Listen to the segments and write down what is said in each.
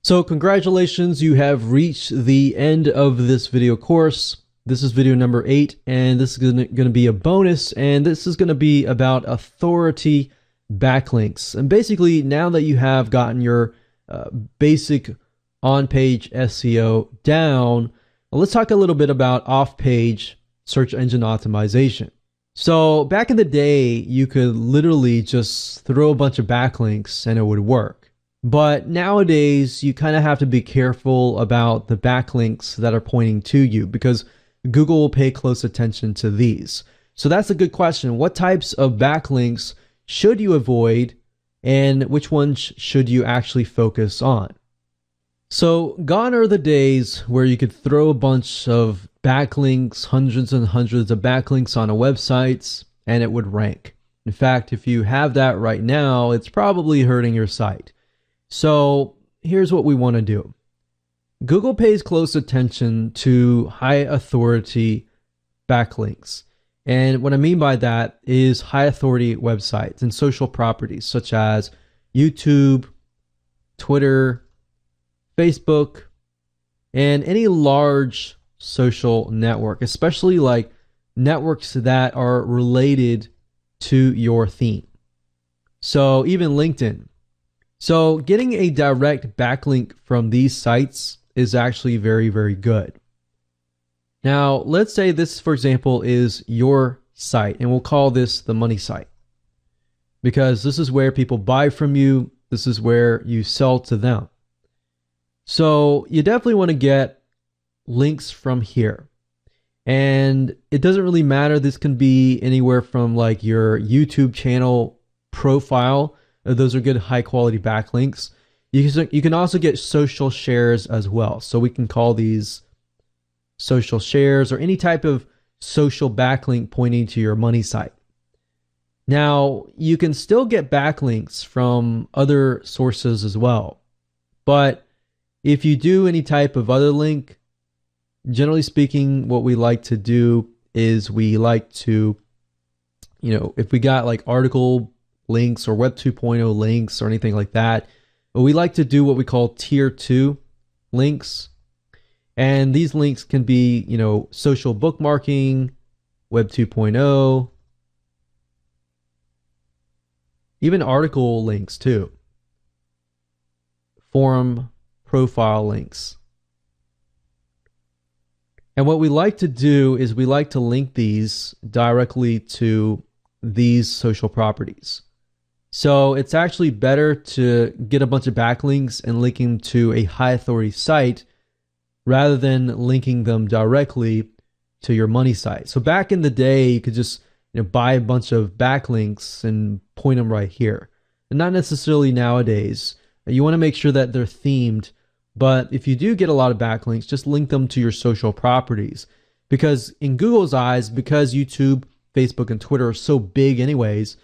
So congratulations, you have reached the end of this video course. This is video number 8, and this is going to be a bonus, and this is going to be about authority backlinks. And basically, now that you have gotten your basic on-page SEO down, well, let's talk a little bit about off-page search engine optimization. So back in the day, you could literally just throw a bunch of backlinks and it would work. But nowadays, you kind of have to be careful about the backlinks that are pointing to you because Google will pay close attention to these. So that's a good question. What types of backlinks should you avoid, and which ones should you actually focus on? So gone are the days where you could throw a bunch of backlinks, hundreds and hundreds of backlinks on a website, and it would rank. In fact, if you have that right now, it's probably hurting your site. So here's what we want to do. Google pays close attention to high authority backlinks. And what I mean by that is high authority websites and social properties such as YouTube, Twitter, Facebook, and any large social network, especially like networks that are related to your theme. So even LinkedIn. So getting a direct backlink from these sites is actually very, very good. Now, let's say this, for example, is your site, and we'll call this the money site because this is where people buy from you. This is where you sell to them. So you definitely want to get links from here. And it doesn't really matter. This can be anywhere from like your YouTube channel profile. Those are good high quality backlinks. You can also get social shares as well. So we can call these social shares or any type of social backlink pointing to your money site. Now, you can still get backlinks from other sources as well. But if you do any type of other link, generally speaking, what we like to do is we like to, if we got like article links or Web 2.0 links or anything like that, we like to do what we call tier 2 links. And these links can be, social bookmarking, Web 2.0, even article links too, forum profile links. And what we like to do is we like to link these directly to these social properties. So it's actually better to get a bunch of backlinks and link them to a high authority site rather than linking them directly to your money site. So back in the day, you could just buy a bunch of backlinks and point them right here. And not necessarily nowadays. You want to make sure that they're themed. But if you do get a lot of backlinks, just link them to your social properties. Because in Google's eyes, because YouTube, Facebook, and Twitter are so big anyways,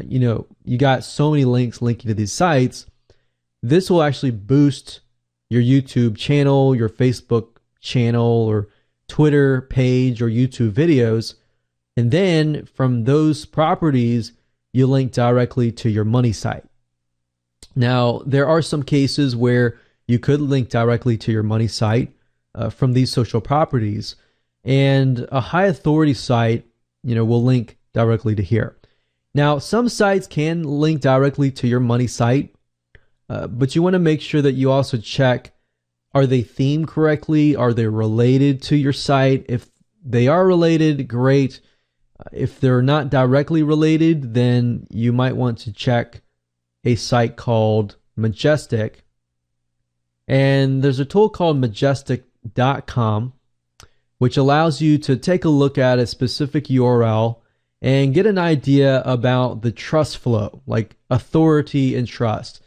you got so many links linking to these sites, this will actually boost your YouTube channel, your Facebook channel, or Twitter page, or YouTube videos. And then from those properties, you link directly to your money site. Now, there are some cases where you could link directly to your money site from these social properties. And a high authority site, will link directly to here. Now, some sites can link directly to your money site, but you want to make sure that you also check, are they themed correctly? Are they related to your site? If they are related, great. If they're not directly related, then you might want to check a site called Majestic. And there's a tool called Majestic.com, which allows you to take a look at a specific URL and get an idea about the trust flow, like authority and trust.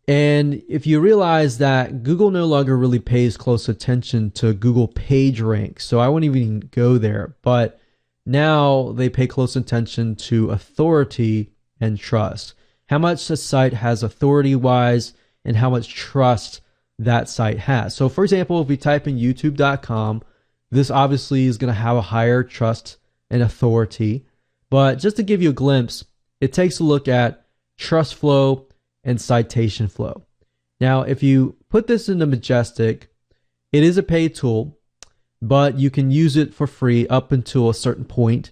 And if you realize that Google no longer really pays close attention to Google PageRank, so I won't even go there, but now they pay close attention to authority and trust. How much a site has authority-wise and how much trust that site has. So for example, if we type in youtube.com, this obviously is going to have a higher trust and authority. But just to give you a glimpse, it takes a look at trust flow and citation flow. Now, if you put this into Majestic, it is a paid tool, but you can use it for free up until a certain point.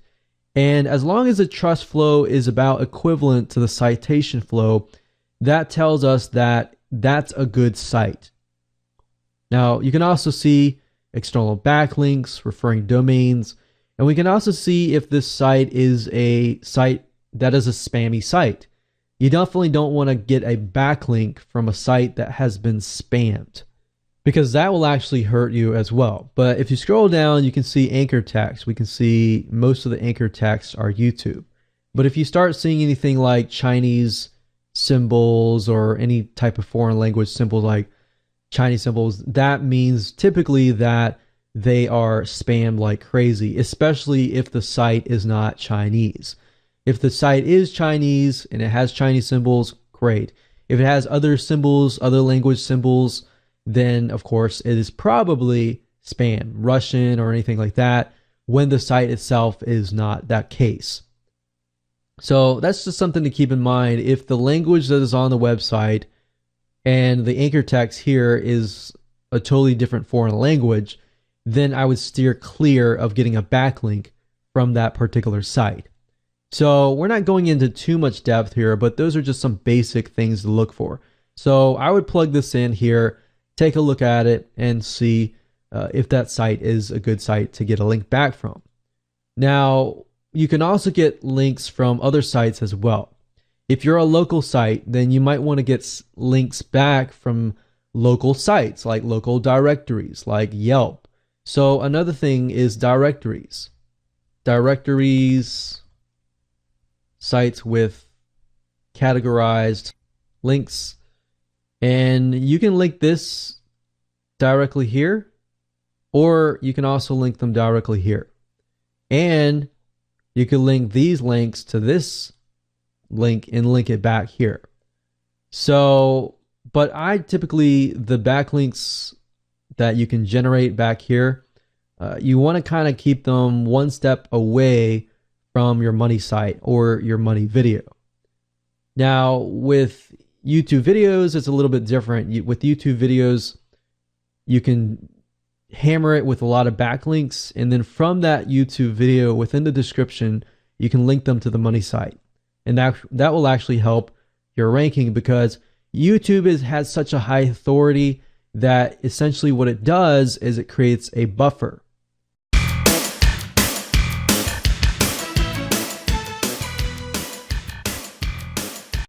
And as long as the trust flow is about equivalent to the citation flow, that tells us that that's a good site. Now, you can also see external backlinks, referring domains, and we can also see if this site is a site that is a spammy site. You definitely don't want to get a backlink from a site that has been spammed, because that will actually hurt you as well. But if you scroll down, you can see anchor text. We can see most of the anchor texts are YouTube. But if you start seeing anything like Chinese symbols or any type of foreign language symbols like Chinese symbols, that means typically that they are spammed like crazy, especially if the site is not Chinese. If the site is Chinese and it has Chinese symbols, great. If it has other symbols, other language symbols, then of course it is probably spam, Russian or anything like that, when the site itself is not that case. So that's just something to keep in mind. If the language that is on the website and the anchor text here is a totally different foreign language, then I would steer clear of getting a backlink from that particular site. So we're not going into too much depth here, but those are just some basic things to look for. So I would plug this in here, take a look at it, and see if that site is a good site to get a link back from. Now, you can also get links from other sites as well. If you're a local site, then you might want to get links back from local sites, like local directories, like Yelp. So another thing is directories. Directories, sites with categorized links. And you can link this directly here, or you can also link them directly here. And you can link these links to this link and link it back here. So, but I typically, the backlinks that you can generate back here, you want to kind of keep them one step away from your money site or your money video. Now, with YouTube videos, it's a little bit different. With YouTube videos, you can hammer it with a lot of backlinks, and then from that YouTube video, within the description, you can link them to the money site. And that will actually help your ranking, because YouTube has such a high authority that essentially what it does is it creates a buffer.